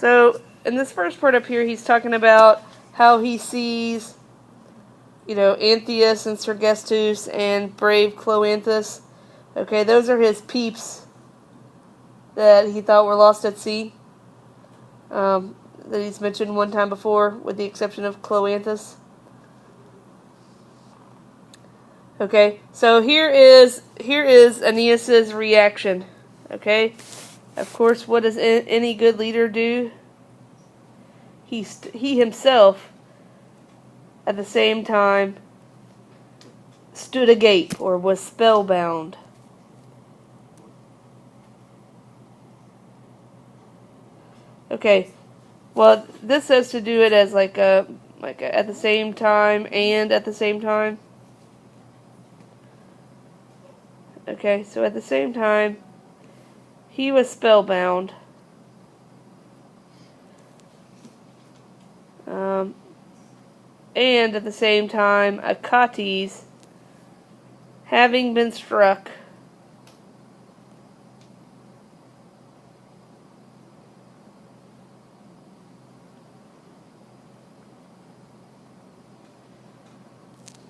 So, in this first part up here, he's talking about how he sees, Antheus and Sergestus and brave Cloanthus. Okay, those are his peeps that he thought were lost at sea. That he's mentioned one time before, with the exception of Cloanthus. Okay, so here is Aeneas's reaction. Okay, of course, what does any good leader do? He himself, at the same time, stood agape or was spellbound. Okay, well, this says to do it as like a at the same time and at the same time. Okay, so at the same time, he was spellbound. And at the same time, Achates, having been struck,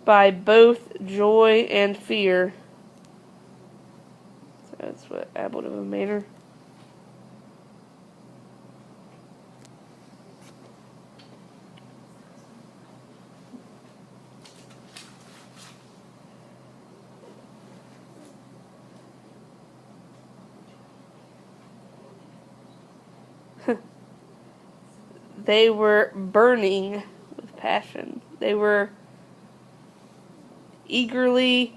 by both joy and fear. So that's what Abbot of a Manor. They were burning with passion. They were eagerly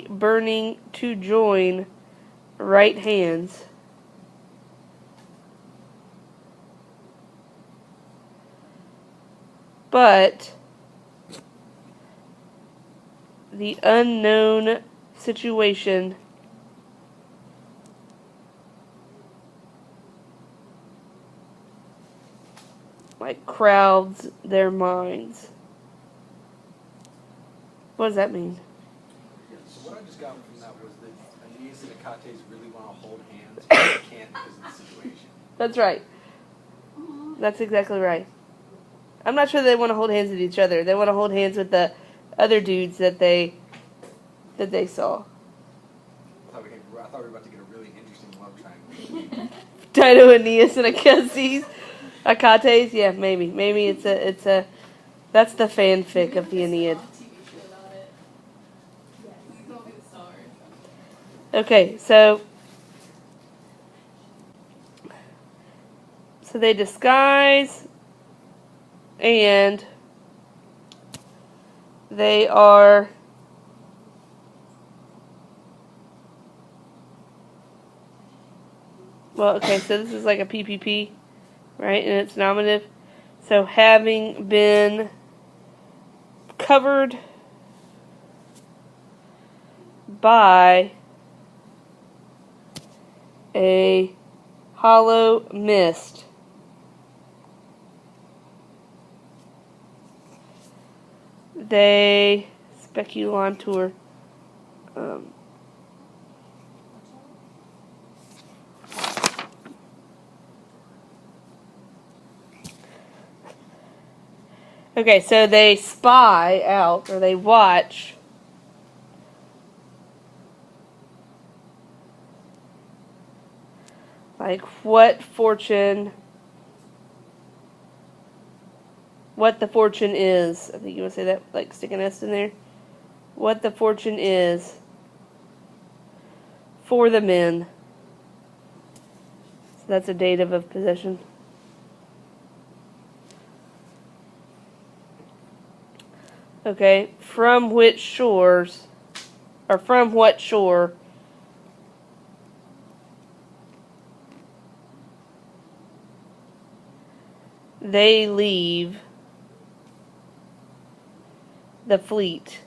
burning to join right hands. But the unknown situation crowds their minds. What does that mean? Yeah, so what I just got from that was that Aeneas and Achates really want to hold hands, but they can't because of the situation. That's right. That's exactly right. I'm not sure they want to hold hands with each other. They want to hold hands with the other dudes that they saw. I thought we were about to get a really interesting love triangle. Dido, Aeneas, and Achates. Yeah, maybe it's a that's the fanfic of the Aeneid. Okay, so they disguise, and they are okay, so this is like a PPP, right? And it's nominative. So having been covered by a hollow mist, they speculantur. Okay, so they spy out, or they watch what the fortune is. I think you want to say that, like stick an S in there. What the fortune is for the men. So that's a dative of possession. Okay, from what shore they leave the fleet.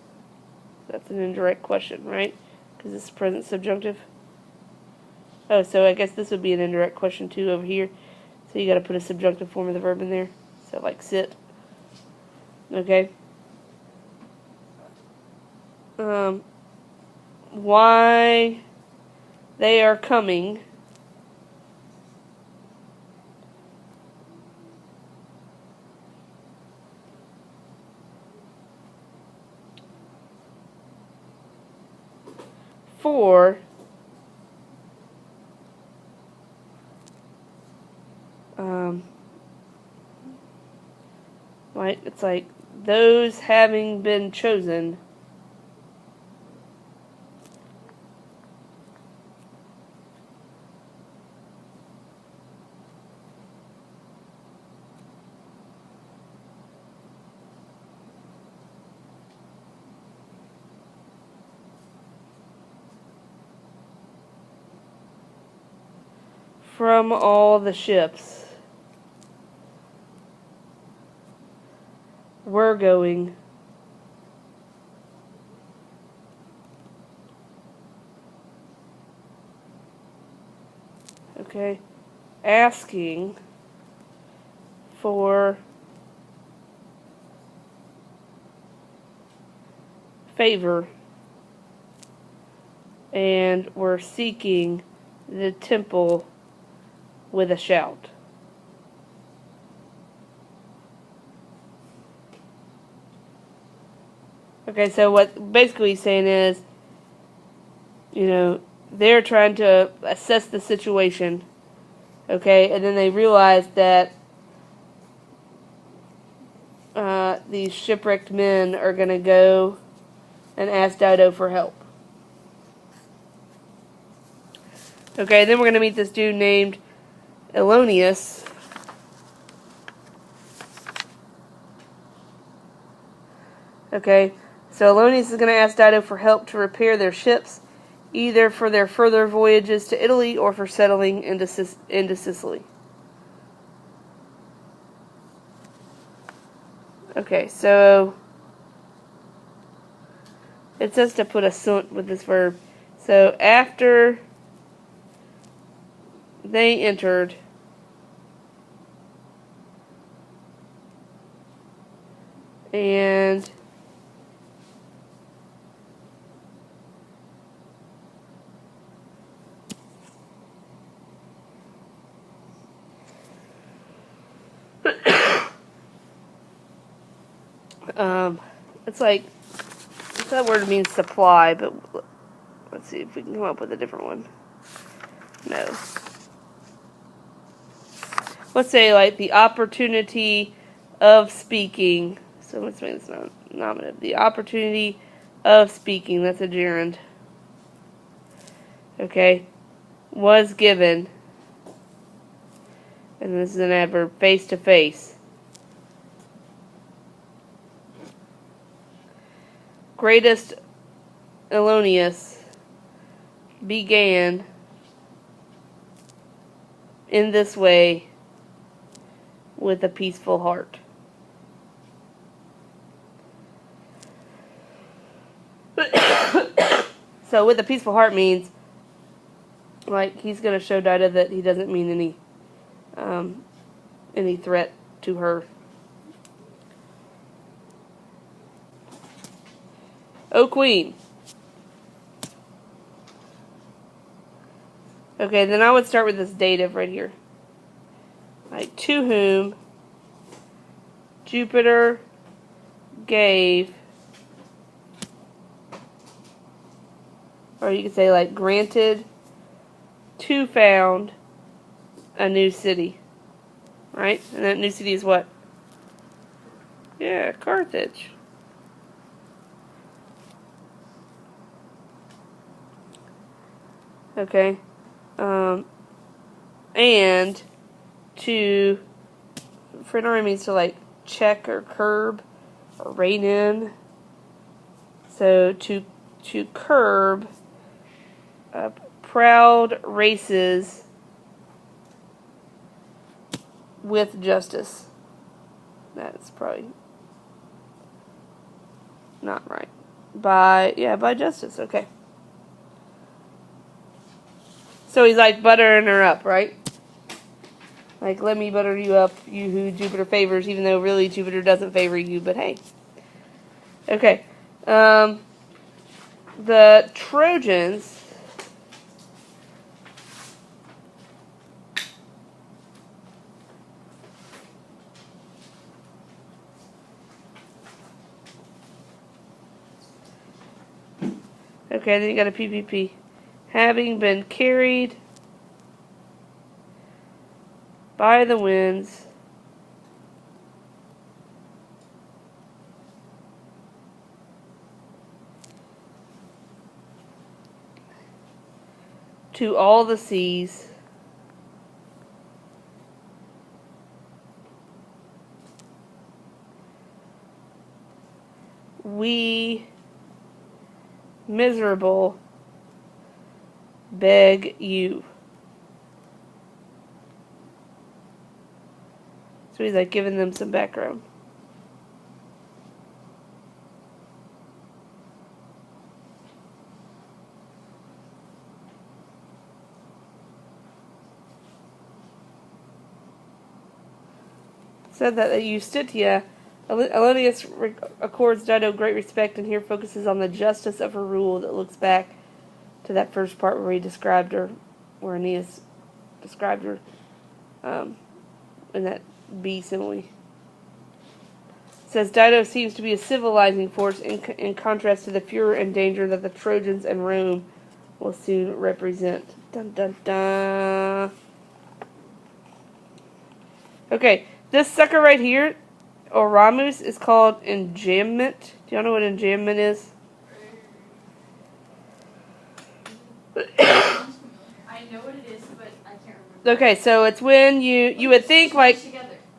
That's an indirect question, right? Because it's present subjunctive. Oh, so I guess this would be an indirect question too over here. So you got to put a subjunctive form of the verb in there. So like sit. Okay. Why they are coming for like it's like those having been chosen from all the ships were going okay, asking for favor and were seeking the temple with a shout. Okay, so what basically he's saying is, they're trying to assess the situation, okay, and then they realize that these shipwrecked men are going to go and ask Dido for help. Okay, then we're going to meet this dude named Elonius. Okay, so Elonius is going to ask Dido for help to repair their ships, either for their further voyages to Italy or for settling into Sicily. Okay, so it says to put a sunt with this verb. So after they entered, and it's like, that word means supply, but let's see if we can come up with a different one. No. Let's say, like, the opportunity of speaking. So let's make this nominative. The opportunity of speaking, that's a gerund. Okay. Was given. And this is an adverb, face to face. Greatest Elonius began in this way with a peaceful heart. So with a peaceful heart means, like, he's going to show Dido that he doesn't mean any threat to her. O Queen. Okay, then I would start with this dative right here. Like, to whom Jupiter gave, or you could say, like, granted to found a new city. Right? And that new city is what? Yeah, Carthage. Okay. And to, frenare means to, like, check or curb or rein in. So to curb proud races with justice. That's probably not right. By justice, okay. So he's like buttering her up, right? Like, let me butter you up, you who Jupiter favors, even though really Jupiter doesn't favor you, but hey. Okay. The Trojans Okay, then you got a PPP. Having been carried by the winds to all the seas, we miserable beg you. So he's like giving them some background. Said that Justitia, Aeneas accords Dido great respect, and here focuses on the justice of her rule that looks back to that first part where he described her, where Aeneas described her in that bee simile. Says Dido seems to be a civilizing force in contrast to the furor and danger that the Trojans and Rome will soon represent. Dun dun dun. Okay, this sucker right here, Oramus, is called enjambment. Do y'all know what enjambment is? I know what it is, but I can't remember. Okay, so it's when you would think like,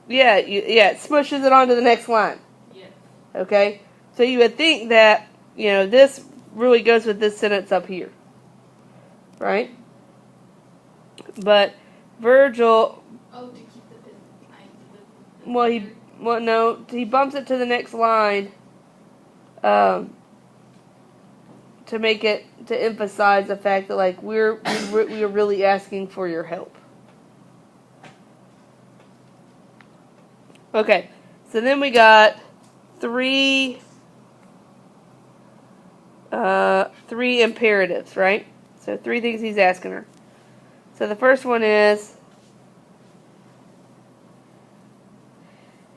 yeah, it smushes it onto the next line. Yeah. Okay, so you would think that this really goes with this sentence up here, right? But Virgil, Oh, to keep the he bumps it to the next line, to make it, to emphasize the fact that like we are really asking for your help. Okay, so then we got three imperatives, right? So 3 things he's asking her. So the first one is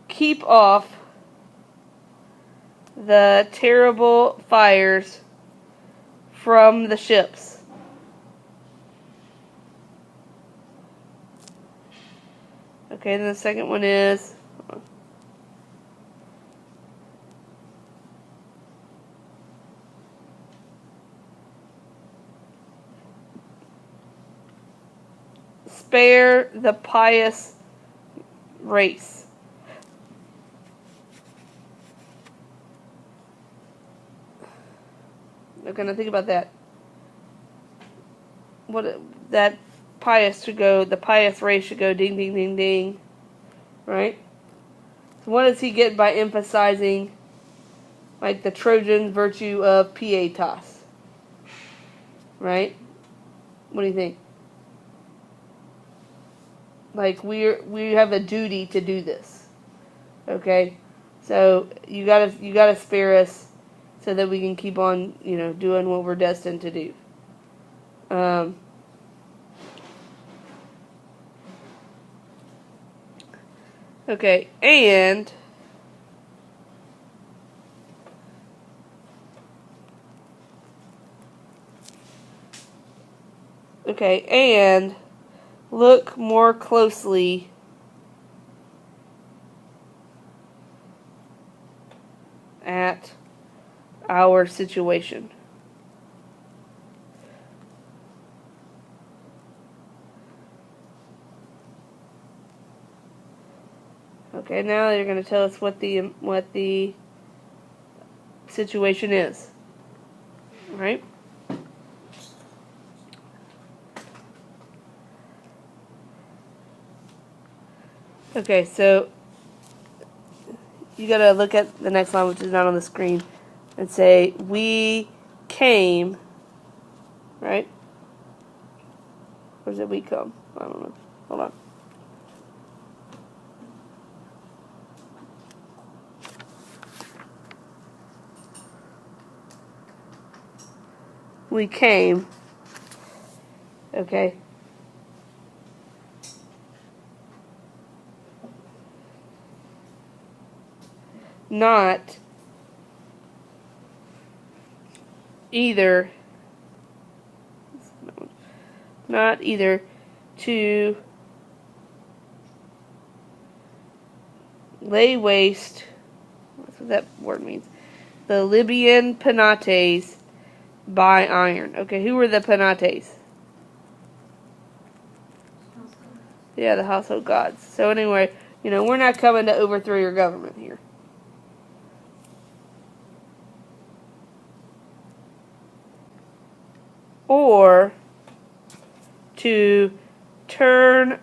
keep off the terrible fires from the ships. Okay, then the second one is spare the pious race. Okay, now think about that. That the pious race should go ding, ding, ding, ding. Right? So what does he get by emphasizing like the Trojan virtue of pietas? Right? What do you think? Like we have a duty to do this. Okay? So you gotta spare us so that we can keep on, doing what we're destined to do. Okay, and look more closely at our situation. Okay, now they're going to tell us what the situation is. Right? Okay, so you got to look at the next line, which is not on the screen, and say, we came, right? Or is it we come? I don't know. Hold on. We came, okay? Not either not either to lay waste, that's what that word means, the Libyan Penates by iron. Okay, who were the Penates? Yeah, the household gods. So anyway, we're not coming to overthrow your government here. Or to turn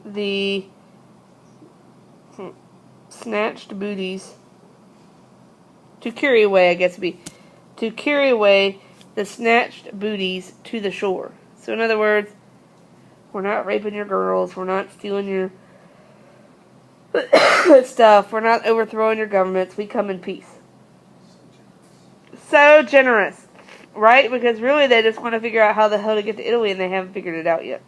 the snatched booties, to carry away, I guess to carry away the snatched booties to the shore. So in other words, we're not raping your girls, we're not stealing your stuff, we're not overthrowing your governments, we come in peace. So generous, right? Because really they just want to figure out how the hell to get to Italy and they haven't figured it out yet.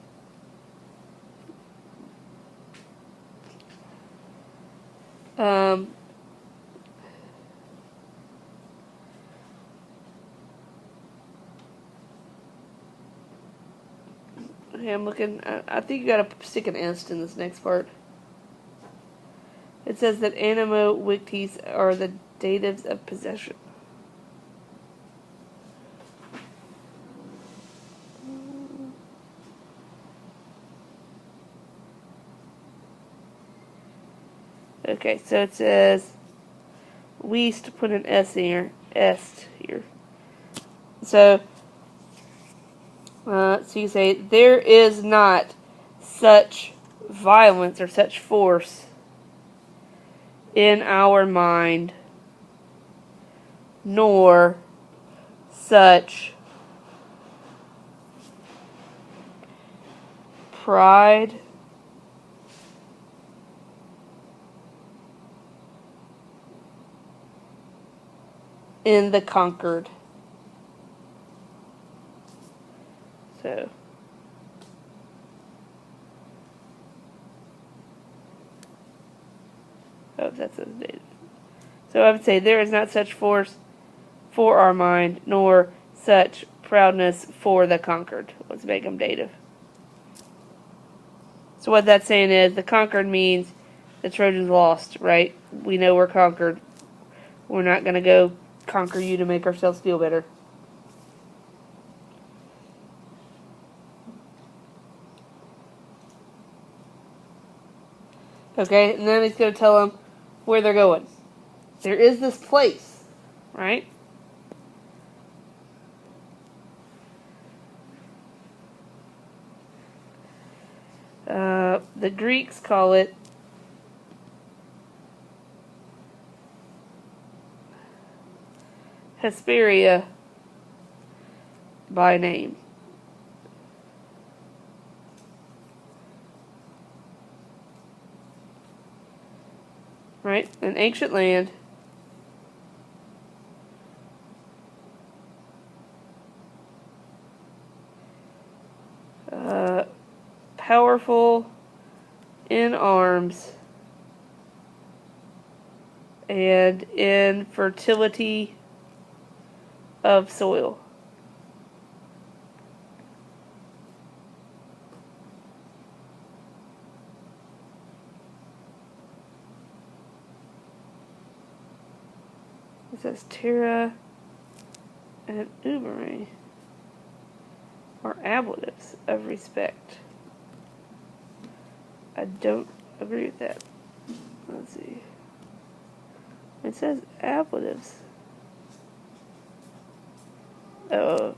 Okay, I'm looking. I think you gotta stick an est in this next part. It says that animo victis are the datives of possession. Okay, so it says weast, put an s here, est here. So you say there is not such violence or such force in our mind, nor such pride in the conquered. So that's a dative. So I would say there is not such force for our mind, nor such proudness for the conquered. Let's make them dative. So what that's saying is the conquered means the Trojans lost, right? We know we're conquered. We're not going to go conquer you to make ourselves feel better. Okay, and then he's going to tell them where they're going. There is this place, right? The Greeks call it Hesperia by name. Right? An ancient land. Powerful in arms and in fertility of soil. It says Terra and Ubere are ablatives of respect. I don't agree with that. Let's see. It says ablatives. Oh.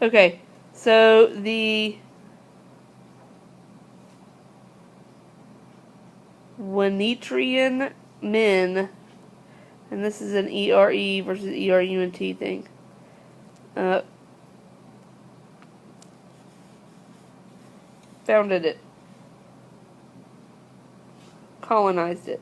Okay, so the Venetrian men, and this is an ERE versus ERUNT thing, founded it, colonized it.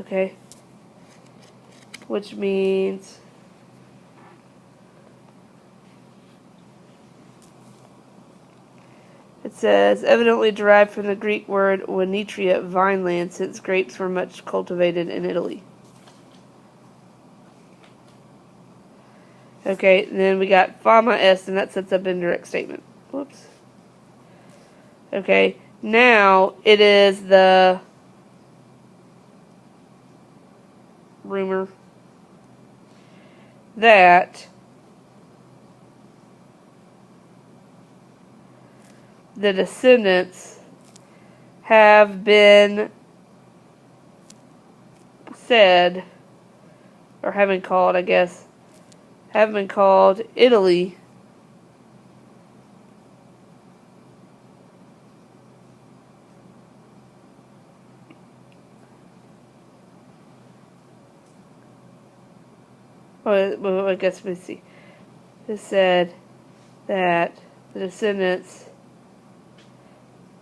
Okay. Which means it says evidently derived from the Greek word Venetria, vineland, since grapes were much cultivated in Italy. Okay, then we got fama est, and that sets up indirect statement. Whoops. Okay, now it is the rumor that the descendants have been said, or have been called, I guess, have been called Italy well, I guess we see. It said that the descendants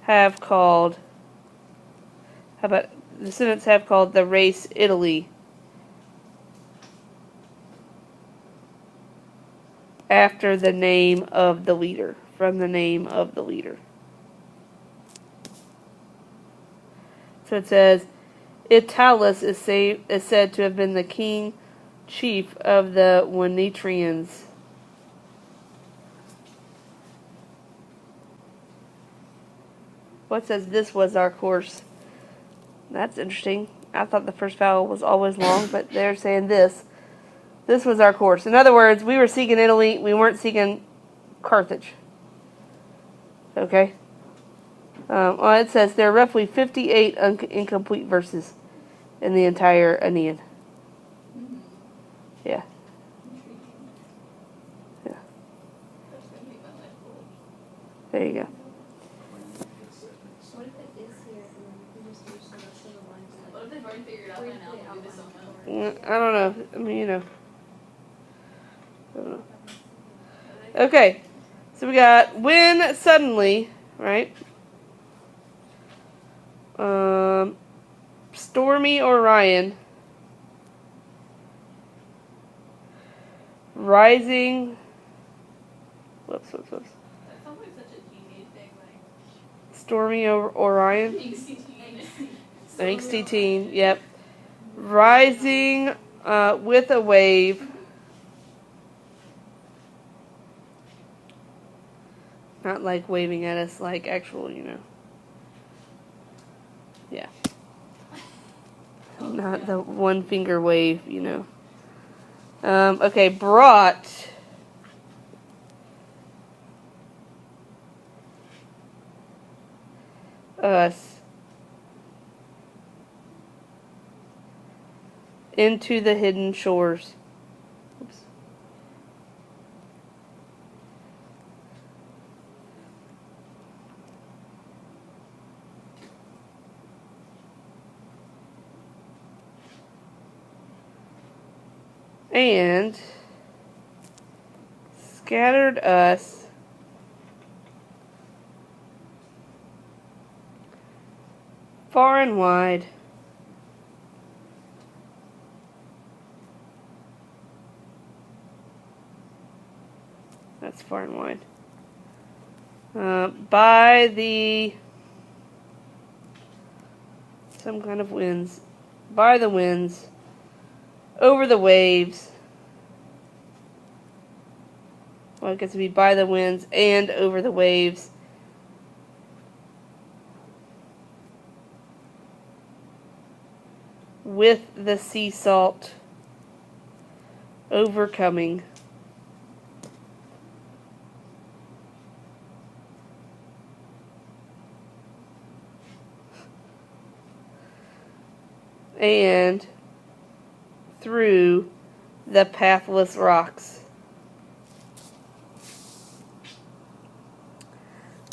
have called, how about, the descendants have called the race Italy after the name of the leader, from the name of the leader. So it says, Italus is said to have been the king chief of the Venetrians. What says this was our course? That's interesting. I thought the first vowel was always long, but they're saying this. This was our course. In other words, we were seeking Italy. We weren't seeking Carthage. Okay? Well, it says there are roughly 58 incomplete verses in the entire Aeneid. Yeah. Yeah. There you go. What if it is here and we just use some of the lines? What if they've already figured out by now and we do this on I don't know. I mean, you know. I don't know. Okay. So we got when suddenly, right? Stormy Orion. Rising. Whoops. That sounds like such a teenage thing, like Stormy Orion. angsty teen. Angsty teen. Yep. Rising with a wave. Not like waving at us, like actual, you know. Yeah. Not the one finger wave, you know. Okay, brought us into the hidden shores. Oops. And scattered us far and wide that's far and wide by the some kind of winds, by the winds, over the waves. Well, it gets to be by the winds and over the waves. With the sea salt overcoming. And through the pathless rocks.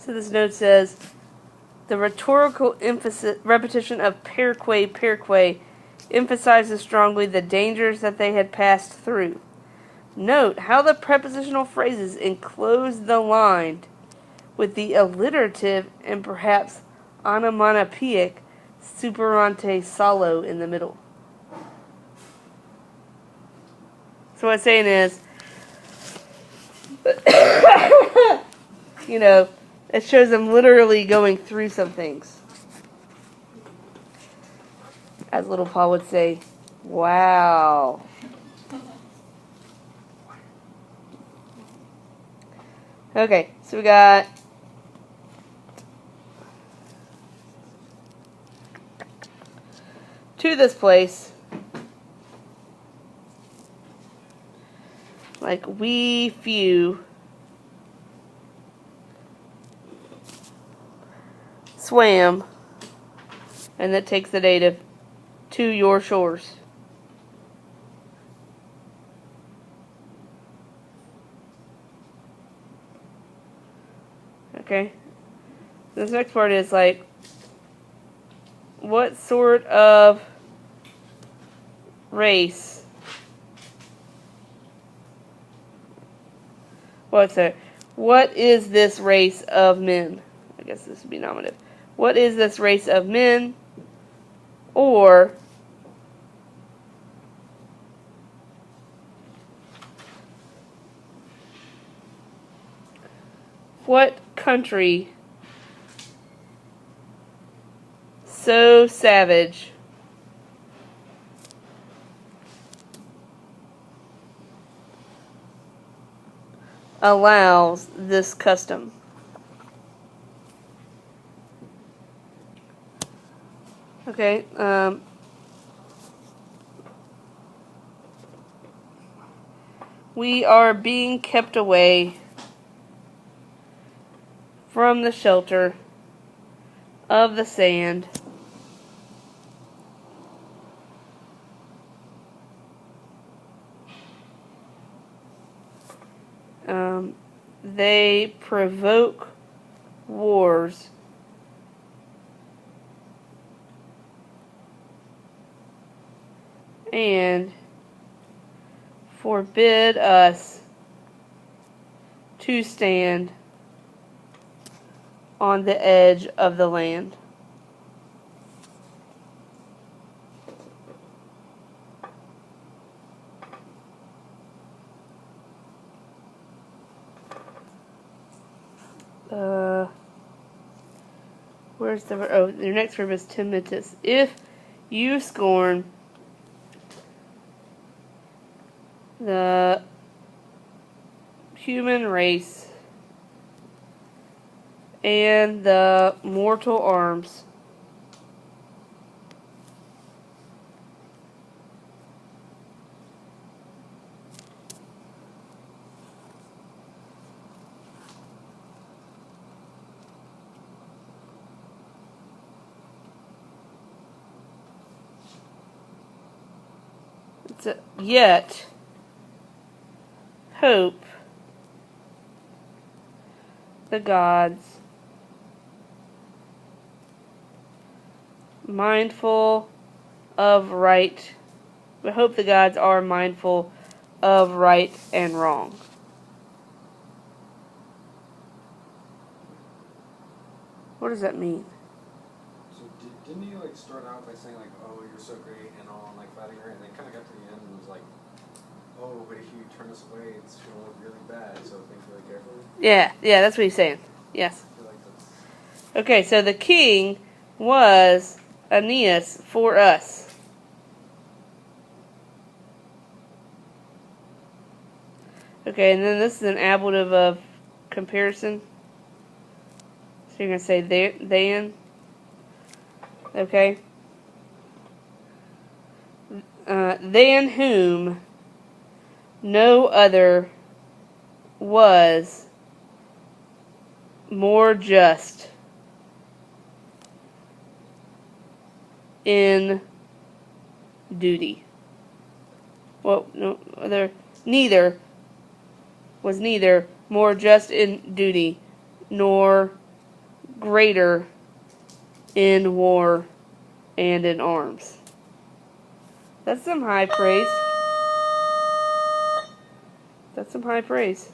So this note says, the rhetorical repetition of perque emphasizes strongly the dangers that they had passed through. Note how the prepositional phrases enclose the line with the alliterative and perhaps onomatopoeic superante solo in the middle. So what I'm saying is, you know, it shows them literally going through some things. As little Paul would say, wow. Okay, so we got to this place. Like we few swam, and that takes the dative to your shores. Okay. This next part is like, what sort of race? What's it? What is this race of men? I guess this would be nominative. What is this race of men? Or what country so savage allows this custom? Okay, we are being kept away from the shelter of the sand. They provoke wars and forbid us to stand on the edge of the land. Where's the... Oh, your next verb is timitus. If you scorn the human race and the mortal arms, yet hope the gods, mindful of right. We hope the gods are mindful of right and wrong. What does that mean? So didn't he like start out by saying like, "Oh, you're so great," and all, and like flattering her, and then kind of got to the end and was like, "Oh, but if you turn us away, it's gonna look really bad. So think really carefully." Yeah, that's what he's saying. Yes. I feel like that's... Okay, so the king was Aeneas for us. Okay, and then this is an ablative of comparison. So you're going to say than. Okay. Than whom no other was more just in duty. Well, no, neither more just in duty, nor greater in war and in arms. That's some high praise. That's some high praise.